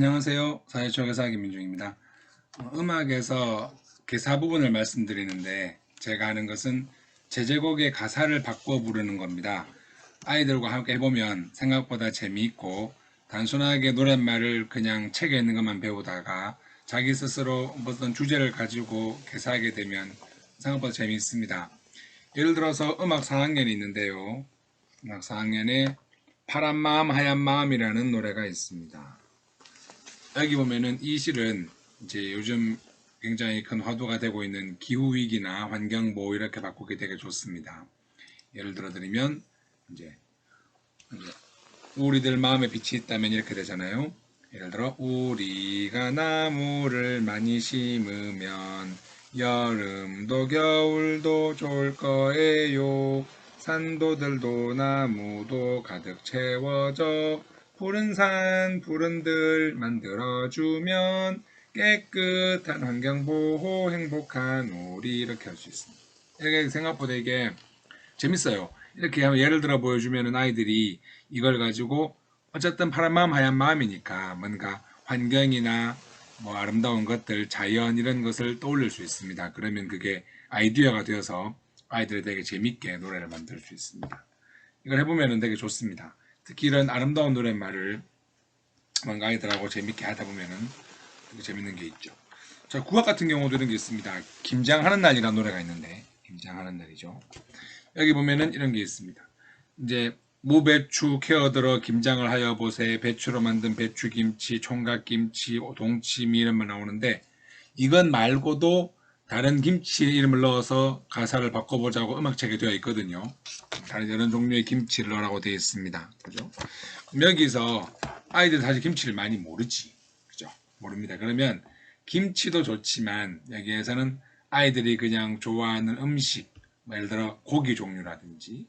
안녕하세요. 사회초교사 김민중입니다. 음악에서 개사 부분을 말씀드리는데 제가 하는 것은 제제곡의 가사를 바꿔 부르는 겁니다. 아이들과 함께 해보면 생각보다 재미있고 단순하게 노랫말을 그냥 책에 있는 것만 배우다가 자기 스스로 어떤 주제를 가지고 개사하게 되면 생각보다 재미있습니다. 예를 들어서 음악 4학년이 있는데요. 음악 4학년에 파란 마음 하얀 마음이라는 노래가 있습니다. 여기 보면은 이 실은 이제 요즘 굉장히 큰 화두가 되고 있는 기후위기나 환경보호 이렇게 바꾸기 되게 좋습니다. 예를 들어 드리면 이제 우리들 마음에 빛이 있다면 이렇게 되잖아요. 예를 들어 우리가 나무를 많이 심으면 여름도 겨울도 좋을 거예요. 산도들도 나무도 가득 채워져 푸른 산 푸른 들 만들어주면 깨끗한 환경보호 행복한 우리 이렇게 할 수 있습니다. 이게 생각보다 이게 재밌어요. 이렇게 하면 예를 들어 보여주면 아이들이 이걸 가지고 어쨌든 파란 마음 하얀 마음이니까 뭔가 환경이나 뭐 아름다운 것들 자연 이런 것을 떠올릴 수 있습니다. 그러면 그게 아이디어가 되어서 아이들이 되게 재밌게 노래를 만들 수 있습니다. 이걸 해보면 되게 좋습니다. 특히 이런 아름다운 노랫말을 뭔가 아이들하고 재밌게 하다 보면은 되게 재밌는 게 있죠. 자, 국악 같은 경우도 이런 게 있습니다. 김장하는 날이라는 노래가 있는데 김장하는 날이죠. 여기 보면은 이런 게 있습니다. 이제 무배추 캐어들어 김장을 하여 보세. 배추로 만든 배추김치, 총각김치, 동치미 이런 말 나오는데 이건 말고도 다른 김치 이름을 넣어서 가사를 바꿔보자고 음악책에 되어 있거든요. 다른 이런 종류의 김치를 넣으라고 되어 있습니다. 그죠? 여기서 아이들 사실 김치를 많이 모르지. 그죠? 모릅니다. 그러면 김치도 좋지만 여기에서는 아이들이 그냥 좋아하는 음식, 뭐 예를 들어 고기 종류라든지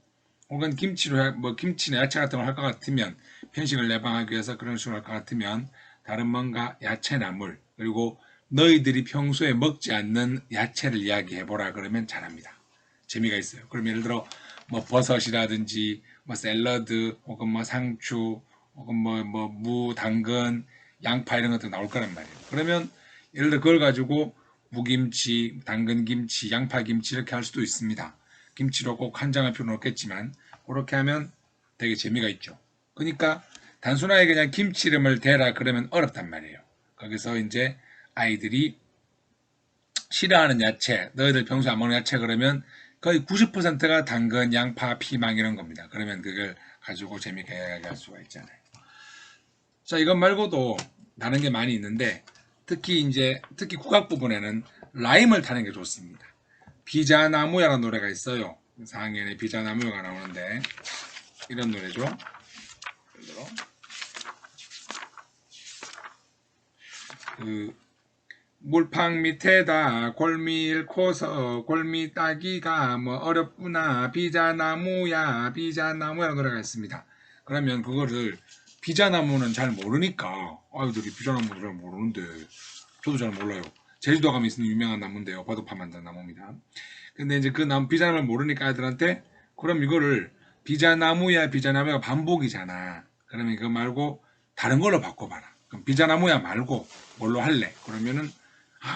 혹은 김치로 뭐 김치나 야채 같은 걸 할 것 같으면 편식을 예방하기 위해서 그런 식으로 할 것 같으면 다른 뭔가 야채 나물 그리고 너희들이 평소에 먹지 않는 야채를 이야기해보라 그러면 잘합니다. 재미가 있어요. 그럼 예를 들어 뭐 버섯이라든지 뭐 샐러드 혹은 뭐 상추 혹은 무, 당근, 양파 이런 것도 나올 거란 말이에요. 그러면 예를 들어 그걸 가지고 무김치, 당근김치, 양파김치 이렇게 할 수도 있습니다. 김치로 꼭 간장할 필요는 없겠지만 그렇게 하면 되게 재미가 있죠. 그러니까 단순하게 그냥 김치 이름을 대라 그러면 어렵단 말이에요. 거기서 이제 아이들이 싫어하는 야채, 너희들 평소에 안 먹는 야채 그러면 거의 90%가 당근, 양파, 피망 이런 겁니다. 그러면 그걸 가지고 재밌게 이야기할 수가 있잖아요. 자, 이것 말고도 다른 게 많이 있는데 특히 국악 부분에는 라임을 타는 게 좋습니다. 비자나무야라는 노래가 있어요. 4학년에 비자나무야가 나오는데 이런 노래죠. 예를 들어 그 물팡 밑에다 골미 잃고서 골미 따기가 뭐 어렵구나 비자나무야 비자나무야 노래가 있습니다. 그러면 그거를 비자나무는 잘 모르니까 아이들이 비자나무를 잘 모르는데 저도 잘 몰라요. 제주도 가면 있는 유명한 나무인데요. 바둑판 만든 나무입니다. 근데 이제 그 나무 비자나무를 모르니까 아이들한테 그럼 이거를 비자나무야 비자나무가 반복이잖아. 그러면 그거 말고 다른 걸로 바꿔봐라. 그럼 비자나무야 말고 뭘로 할래? 그러면은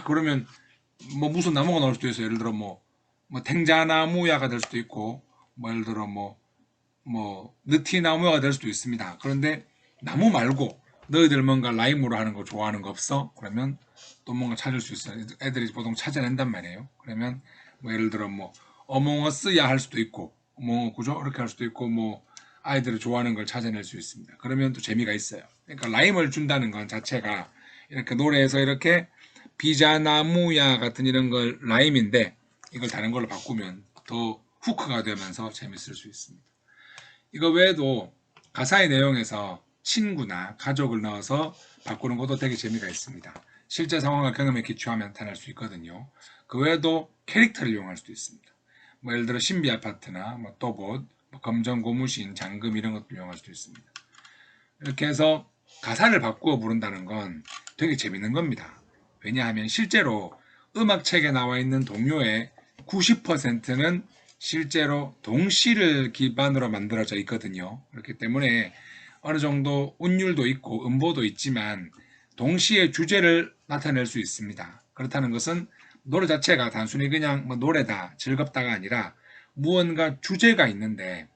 그러면 뭐 무슨 나무가 나올 수도 있어요. 예를 들어 뭐 탱자나무야가 될 수도 있고 뭐 예를 들어 뭐 느티나무야가 될 수도 있습니다. 그런데 나무 말고 너희들 뭔가 라임으로 하는 거 좋아하는 거 없어? 그러면 또 뭔가 찾을 수 있어요. 애들이 보통 찾아낸단 말이에요. 그러면 뭐 예를 들어 뭐 어몽어스야 할 수도 있고 그죠? 이렇게 할 수도 있고 뭐 아이들이 좋아하는 걸 찾아낼 수 있습니다. 그러면 또 재미가 있어요. 그러니까 라임을 준다는 건 자체가 이렇게 노래에서 이렇게 비자나무야 같은 이런 걸 라임인데 이걸 다른 걸로 바꾸면 더 후크가 되면서 재밌을 수 있습니다. 이거 외에도 가사의 내용에서 친구나 가족을 넣어서 바꾸는 것도 되게 재미가 있습니다. 실제 상황을 경험에 기초하면 나타날 수 있거든요. 그 외에도 캐릭터를 이용할 수도 있습니다. 뭐 예를 들어 신비 아파트나 뭐 또봇, 뭐 검정 고무신, 장금 이런 것도 이용할 수도 있습니다. 이렇게 해서 가사를 바꾸어 부른다는 건 되게 재밌는 겁니다. 왜냐하면 실제로 음악책에 나와 있는 동요의 90%는 실제로 동시를 기반으로 만들어져 있거든요. 그렇기 때문에 어느 정도 운율도 있고 음보도 있지만 동시에 주제를 나타낼 수 있습니다. 그렇다는 것은 노래 자체가 단순히 그냥 뭐 노래다, 즐겁다가 아니라 무언가 주제가 있는데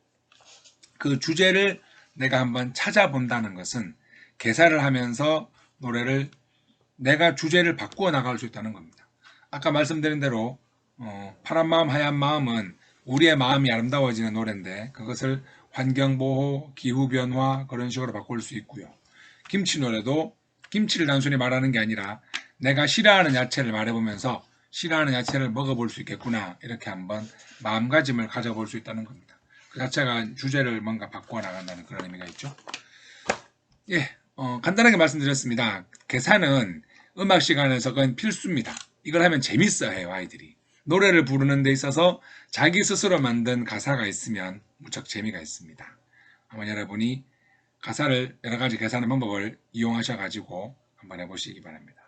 그 주제를 내가 한번 찾아본다는 것은 개사를 하면서 노래를 내가 주제를 바꾸어 나갈 수 있다는 겁니다. 아까 말씀드린 대로 파란 마음 하얀 마음은 우리의 마음이 아름다워지는 노래인데 그것을 환경보호, 기후변화 그런 식으로 바꿀 수 있고요. 김치 노래도 김치를 단순히 말하는 게 아니라 내가 싫어하는 야채를 말해보면서 싫어하는 야채를 먹어볼 수 있겠구나 이렇게 한번 마음가짐을 가져볼 수 있다는 겁니다. 그 자체가 주제를 뭔가 바꾸어 나간다는 그런 의미가 있죠. 예, 간단하게 말씀드렸습니다. 계산은 음악 시간에서 그건 필수입니다. 이걸 하면 재밌어 해요, 아이들이. 노래를 부르는 데 있어서 자기 스스로 만든 가사가 있으면 무척 재미가 있습니다. 아마 여러분이 가사를 여러 가지 계산의 방법을 이용하셔가지고 한번 해보시기 바랍니다.